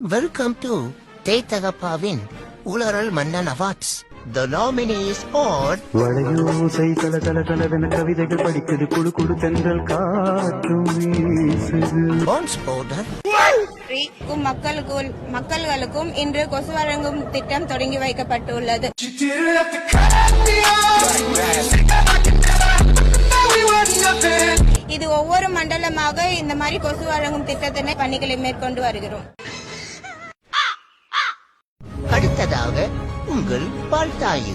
Welcome to Teitagapavin Ularal Mannan Awards. The nominees are வளையோசை கல கல கலவென கவிதைகள் படிக்குது குடு குடு தென்றல் காற்றும் வீசுது. Bonds Powder, மக்களுக்கும் இன்று கொசு வழங்கும் திட்டம் தொடங்கி வைக்கப்பட்டுள்ளது. இது ஒவ்வொரு மண்டலமாக இந்த மாதிரி கொசு வழங்கும் திட்டத்தினை பணிகளை மேற்கொண்டு வருகிறோம். அடுத்ததாக உங்கள் பால்தாயு.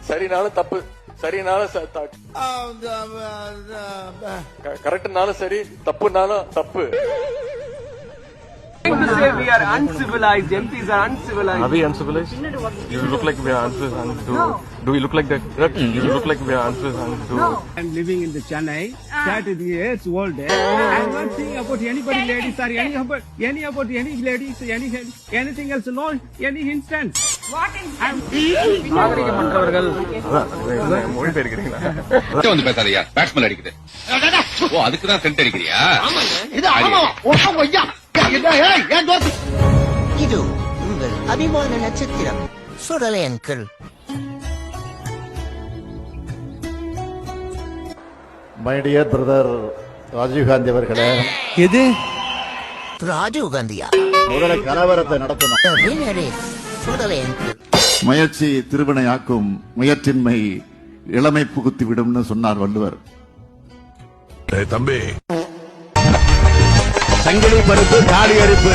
சரினாலும் தப்பு, சரினாலும் கரெக்ட்னாலும் சரி, தப்புனாலும் தப்பு. We are uncivilized. MPs are uncivilized. Are we uncivilized? You look like we are uncivilized. Do we look like that? You look like we are uncivilized. I'm living in the Chennai, 30 years old. I'm not saying about anybody ladies or any about any ladies, anything else. No, any instance. நாகரிக மற்றவர்கள் மொழி பெயர்க்கிறீங்களா? வந்து பேசாதயா, batsman அடிக்குது. ஓ, அதுக்குதான் send அடிக்கிறியா? இது உங்கள் அபிமான நட்சத்திரம் Sudalai uncle. My dear brother Rajiv Gandhi அவர்களே, எது ராஜீவ் காந்தியா? முதல்ல கலவரத்தை நடத்தணும். The winner is Sudalai uncle. முயற்சி திருவினையாக்கும், முயற்சின்மை இளமை புகுத்தி விடும்னு சொன்னார் வள்ளுவர். தம்பி, சங்கிலி பருப்பு காடி அரிப்பு